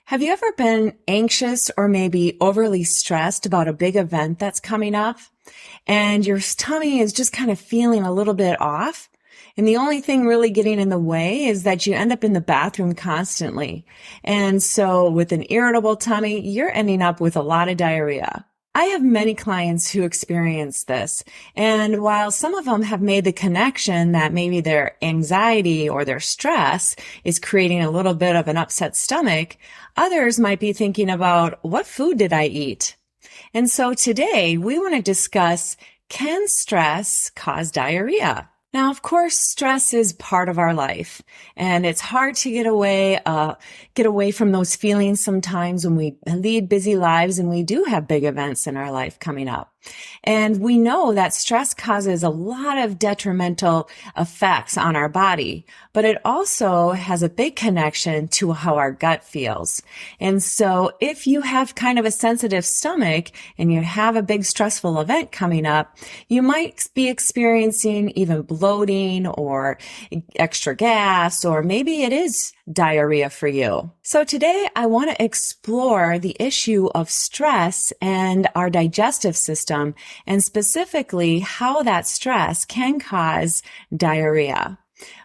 Have you ever been anxious or maybe overly stressed about a big event that's coming up and your tummy is just kind of feeling a little bit off? And the only thing really getting in the way is that you end up in the bathroom constantly. And so with an irritable tummy, you're ending up with a lot of diarrhea. I have many clients who experience this, and while some of them have made the connection that maybe their anxiety or their stress is creating a little bit of an upset stomach, others might be thinking about, what food did I eat? And so today we want to discuss, can stress cause diarrhea? Now, of course, stress is part of our life, and it's hard to get away from those feelings sometimes when we lead busy lives and we do have big events in our life coming up. And we know that stress causes a lot of detrimental effects on our body, but it also has a big connection to how our gut feels. And so if you have kind of a sensitive stomach and you have a big stressful event coming up, you might be experiencing even bloating or extra gas, or maybe it is diarrhea for you. So today I want to explore the issue of stress and our digestive system, and specifically how that stress can cause diarrhea.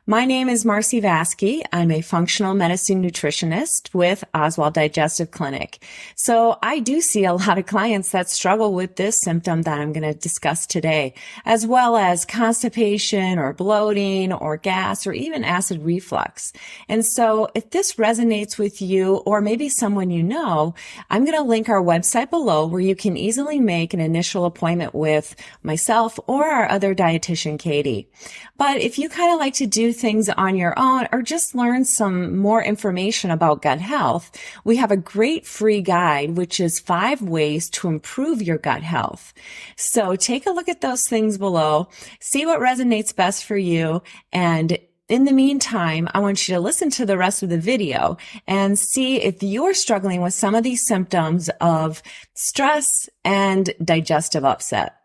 My name is Marcy Vasky. I'm a functional medicine nutritionist with Oswald Digestive Clinic. So I do see a lot of clients that struggle with this symptom that I'm going to discuss today, as well as constipation or bloating or gas or even acid reflux. And so if this resonates with you or maybe someone you know, I'm going to link our website below where you can easily make an initial appointment with myself or our other dietitian, Katie. But if you kind of like to do things on your own or just learn some more information about gut health, we have a great free guide, which is 5 ways to improve your gut health. So take a look at those things below, see what resonates best for you, and in the meantime, I want you to listen to the rest of the video and see if you're struggling with some of these symptoms of stress and digestive upset.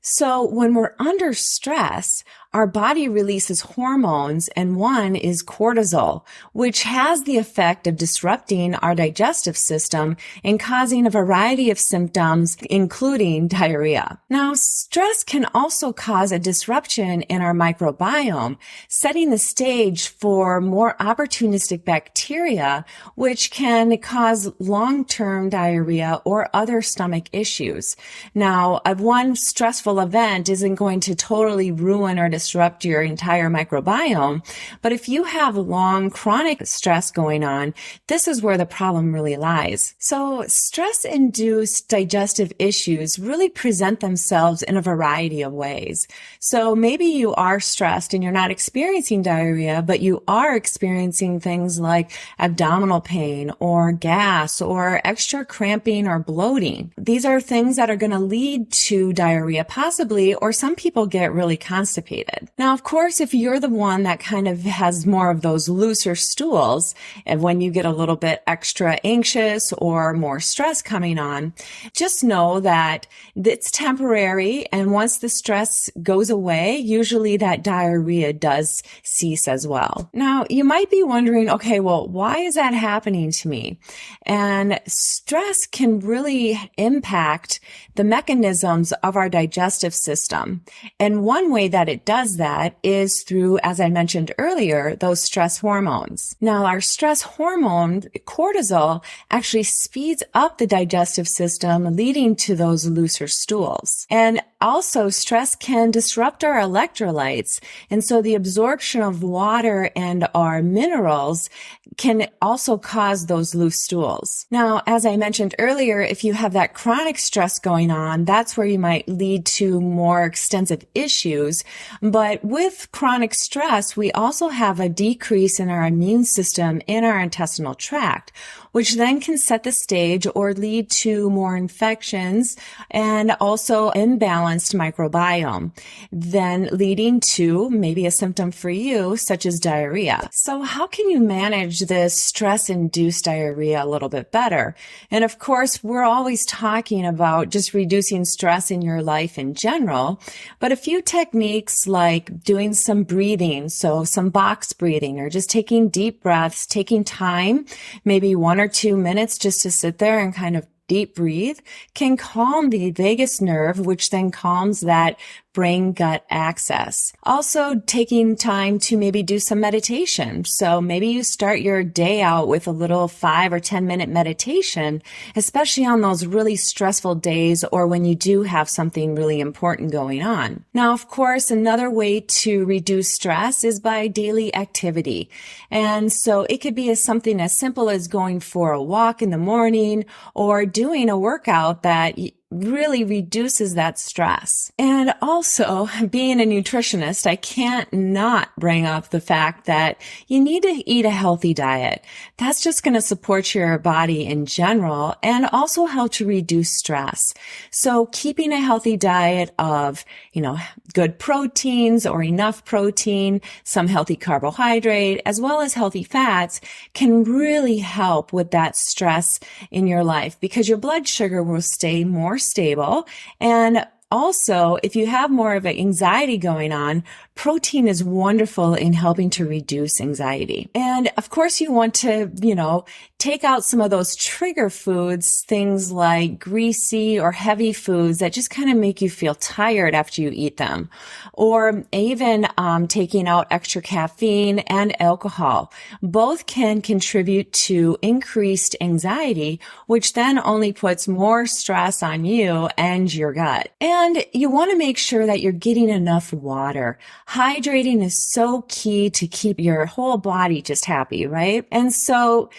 So when we're under stress, our body releases hormones, and one is cortisol, which has the effect of disrupting our digestive system and causing a variety of symptoms, including diarrhea. Now, stress can also cause a disruption in our microbiome, setting the stage for more opportunistic bacteria, which can cause long-term diarrhea or other stomach issues. Now, one stressful event isn't going to totally ruin or disrupt your entire microbiome, but if you have long chronic stress going on, this is where the problem really lies. So stress-induced digestive issues really present themselves in a variety of ways. So maybe you are stressed and you're not experiencing diarrhea, but you are experiencing things like abdominal pain or gas or extra cramping or bloating. These are things that are going to lead to diarrhea possibly, or some people get really constipated. Now, of course, if you're the one that kind of has more of those looser stools, and when you get a little bit extra anxious or more stress coming on, just know that it's temporary. And once the stress goes away, usually that diarrhea does cease as well. Now, you might be wondering, okay, well, why is that happening to me? And stress can really impact the mechanisms of our digestive system. And one way that it does that is through, as I mentioned earlier, those stress hormones. Now, our stress hormone, cortisol, actually speeds up the digestive system, leading to those looser stools. And also, stress can disrupt our electrolytes. And so the absorption of water and our minerals can also cause those loose stools. Now, as I mentioned earlier, if you have that chronic stress going on, that's where you might lead to more extensive issues. But with chronic stress, we also have a decrease in our immune system in our intestinal tract, which then can set the stage or lead to more infections and also imbalanced microbiome, then leading to maybe a symptom for you, such as diarrhea. So how can you manage this stress-induced diarrhea a little bit better? And of course, we're always talking about just reducing stress in your life in general, but a few techniques like doing some breathing, so some box breathing, or just taking deep breaths, taking time, maybe 1 or 2 minutes just to sit there and kind of deep breathe, can calm the vagus nerve, which then calms that brain-gut axis. Also, taking time to maybe do some meditation. So maybe you start your day out with a little 5 or 10-minute meditation, especially on those really stressful days or when you do have something really important going on. Now, of course, another way to reduce stress is by daily activity. And so it could be something as simple as going for a walk in the morning or doing a workout that really reduces that stress. And also, being a nutritionist, I can't not bring up the fact that you need to eat a healthy diet. That's just going to support your body in general and also help to reduce stress. So keeping a healthy diet of, good proteins or enough protein, some healthy carbohydrate, as well as healthy fats can really help with that stress in your life because your blood sugar will stay more stable. And also, if you have more of an anxiety going on, protein is wonderful in helping to reduce anxiety. And of course, you want to, take out some of those trigger foods, things like greasy or heavy foods that just kind of make you feel tired after you eat them. Or even taking out extra caffeine and alcohol. Both can contribute to increased anxiety, which then only puts more stress on you and your gut. And you want to make sure that you're getting enough water. Hydrating is so key to keep your whole body just happy, right? And so,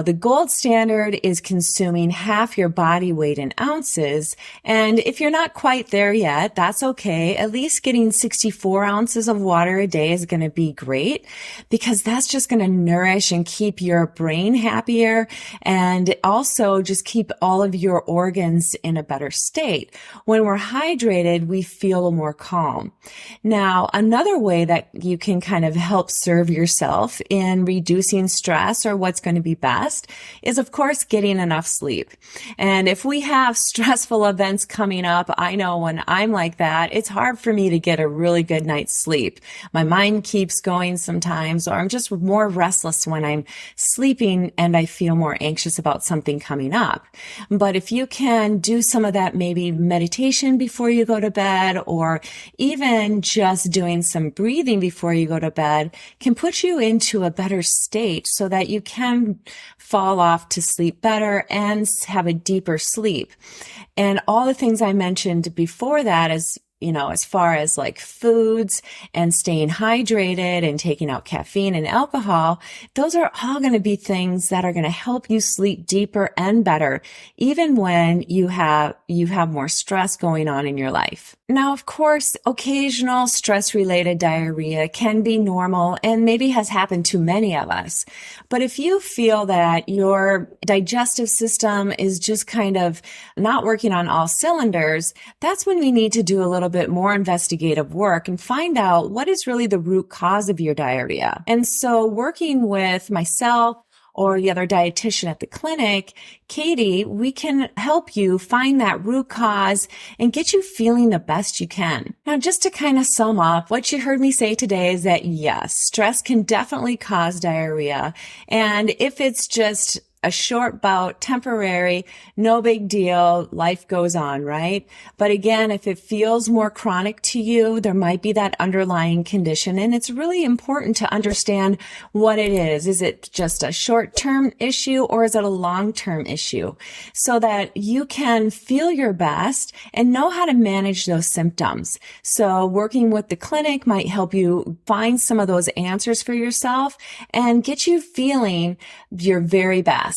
the gold standard is consuming half your body weight in ounces. And if you're not quite there yet, that's okay. At least getting 64 ounces of water a day is going to be great because that's just going to nourish and keep your brain happier and also just keep all of your organs in a better state. When we're hydrated, we feel more calm. Now, another way that you can kind of help serve yourself in reducing stress or what's going to be best is, of course, getting enough sleep. And if we have stressful events coming up, I know when I'm like that, it's hard for me to get a really good night's sleep. My mind keeps going sometimes, or I'm just more restless when I'm sleeping and I feel more anxious about something coming up. But if you can do some of that, maybe meditation before you go to bed, or even just doing some breathing before you go to bed, can put you into a better state so that you can fall off to sleep better and have a deeper sleep. And all the things I mentioned before that is, as far as like foods and staying hydrated and taking out caffeine and alcohol, those are all going to be things that are going to help you sleep deeper and better, even when you have more stress going on in your life. Now, of course, occasional stress-related diarrhea can be normal and maybe has happened to many of us. But if you feel that your digestive system is just kind of not working on all cylinders, that's when we need to do a little bit more investigative work and find out what is really the root cause of your diarrhea. And so working with myself or the other dietitian at the clinic, Katie, we can help you find that root cause and get you feeling the best you can. Now, just to kind of sum up, what you heard me say today is that yes, stress can definitely cause diarrhea. And if it's just a short bout, temporary, no big deal, life goes on, right? But again, if it feels more chronic to you, there might be that underlying condition. And it's really important to understand what it is. Is it just a short-term issue or is it a long-term issue? So that you can feel your best and know how to manage those symptoms. So working with the clinic might help you find some of those answers for yourself and get you feeling your very best.